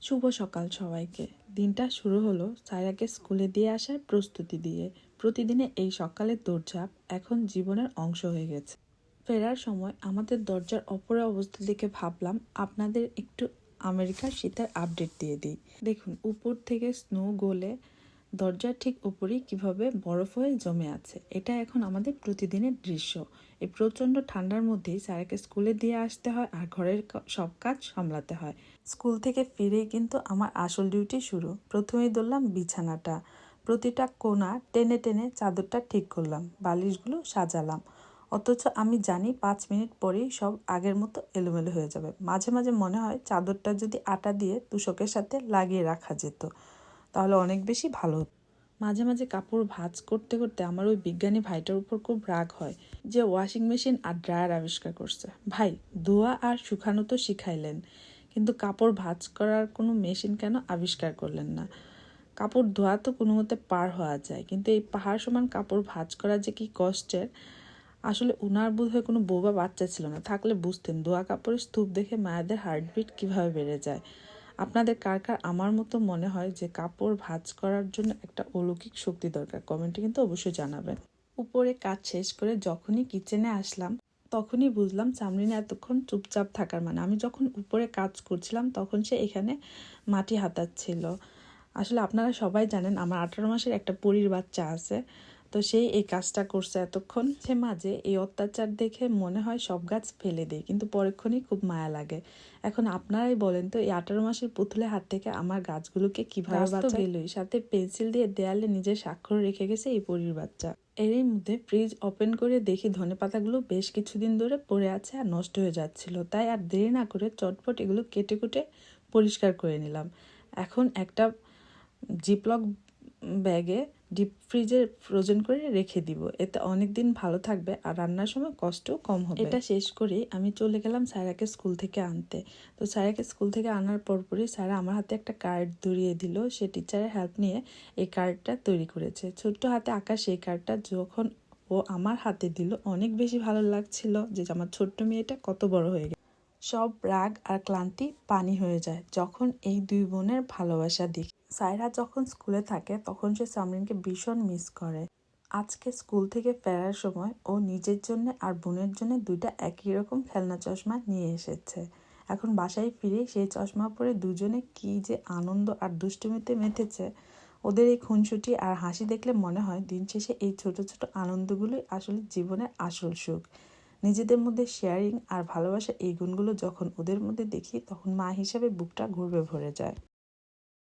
শুভ সকাল সবাইকে। দিনটা শুরু হলো সায়রাকে স্কুলে দিয়ে আসার প্রস্তুতি দিয়ে। প্রতিদিনে এই সকালের দৌড়ঝাঁপ এখন জীবনের অংশ হয়ে গেছে। ফেরার সময় আমাদের দরজার অপরে অবস্থা দেখে ভাবলাম আপনাদের একটু আমেরিকার শীতের আপডেট দিয়ে দিই। দেখুন, উপর থেকে স্নো গলে দরজার ঠিক উপরেই কিভাবে বরফ হয়ে জমে আছে। এটা এখন আমাদের প্রতিদিনের দৃশ্য। এই প্রচণ্ড ঠান্ডার মধ্যেই স্যারকে স্কুলে দিয়ে আসতে হয় আর ঘরের সব কাজ সামলাতে হয়। স্কুল থেকে ফিরেই কিন্তু আমার আসল ডিউটি শুরু। প্রথমেই ধরলাম বিছানাটা, প্রতিটা কোণা টেনে টেনে চাদরটা ঠিক করলাম, বালিশগুলো সাজালাম। অথচ আমি জানি 5 মিনিট পরেই সব আগের মতো এলোমেলো হয়ে যাবে। মাঝে মাঝে মনে হয় চাদরটা যদি আটা দিয়ে তুষকের সাথে লাগিয়ে রাখা যেত তাহলে অনেক বেশি ভালো হতো। মাঝে মাঝে কাপড় ভাঁজ করতে করতে আমার ওই বিজ্ঞানী ভাইটার উপর খুব রাগ হয় যে ওয়াশিং মেশিন আর ড্রায়ার আবিষ্কার করছে। ভাই, ধোয়া আর শুকানো তো শিখাইলেন, কিন্তু কাপড় ভাঁজ করার কোনো মেশিন কেন আবিষ্কার করলেন না? কাপড় ধোয়া তো কোনো মতে পার হওয়া যায়, কিন্তু এই পাহাড় সমান কাপড় ভাঁজ করা যে কি কষ্টের। আসলে উনার বোধহয় কোনো বউ বা বাচ্চা ছিল না, থাকলে বুঝতেন ধোয়া কাপড়ের স্তূপ দেখে মায়েদের হার্টবিট কিভাবে বেড়ে যায়। আপনাদের কার কার আমার মতো মনে হয় যে কাপড় ভাঁজ করার জন্য একটা অলৌকিক শক্তি দরকার? কমেন্টে কিন্তু অবশ্যই জানাবেন। উপরে কাজ শেষ করে যখনই কিচেনে আসলাম তখনই বুঝলাম চামরিনা এতক্ষণ চুপচাপ থাকার মানে। আমি যখন উপরে কাজ করছিলাম তখন সে এখানে মাটি হাতাচ্ছিল। আসলে আপনারা সবাই জানেন আমার 18 মাসের একটা পরীর বাচ্চা আছে, তো সেই এই কাজটা করছে এতক্ষণ। সে মাঝে এই অত্যাচার দেখে মনে হয় সব গাছ ফেলে দেয়, কিন্তু পরক্ষণেই খুব মায়া লাগে। এখন আপনারাই বলেন তো, এই 18 মাসের পুতুলের হাত থেকে আমার গাছগুলোকে কিভাবে বাঁচাই? গেলই, সাথে পেন্সিল দিয়ে দেয়ালে নিজের স্বাক্ষর রেখে গেছে এই পরীর বাচ্চা। এরই মধ্যে ফ্রিজ ওপেন করে দেখি ধনেপাতাগুলো বেশ কিছুদিন ধরে পড়ে আছে আর নষ্ট হয়ে যাচ্ছিল। তাই আর দেরি না করে চটপট এগুলো কেটে কুটে পরিষ্কার করে নিলাম। এখন একটা জিপলক ব্যাগে ডিপ ফ্রিজে ফ্রোজেন করে রেখে দিব। এতে অনেক দিন ভালো থাকবে আর রান্নার সময় কষ্টও কম হবে। এটা শেষ করে আমি চলে গেলাম সায়রাকে স্কুল থেকে আনতে। তো সায়রাকে স্কুল থেকে আনার পরপরই সায়রা আমার হাতে একটা কার্ড ধরিয়ে দিল। সে টিচারের হেল্প নিয়ে এই কার্ডটা তৈরি করেছে। ছোট্ট হাতে আঁকা সেই কার্ডটা যখন ও আমার হাতে দিল, অনেক বেশি ভালো লাগছিল যে আমার ছোট্ট মেয়েটা কত বড় হয়ে গেছে। সব রাগ আর ক্লান্তি পানি হয়ে যায় যখন এই দুই বোনের ভালোবাসা দেখি। সায়রা যখন স্কুলে থাকে তখন সে সামরিনকে ভীষণ মিস করে। আজকে স্কুল থেকে ফেরার সময় ও নিজের জন্য আর বোনের জন্য দুইটা একই রকম খেলনা চশমা নিয়ে এসেছে। এখন বাসায় ফিরে সেই চশমা পরে দুজনে কি যে আনন্দ আর দুষ্টুমিতে মেতেছে। ওদের এই খুনসুটি আর হাসি দেখলে মনে হয় দিন শেষে এই ছোট ছোট আনন্দগুলোই আসলে জীবনের আসল সুখ। নিজেদের মধ্যে শেয়ারিং আর ভালোবাসা, এই গুণগুলো যখন ওদের মধ্যে দেখি তখন মা হিসেবে বুকটা গর্বে ভরে যায়।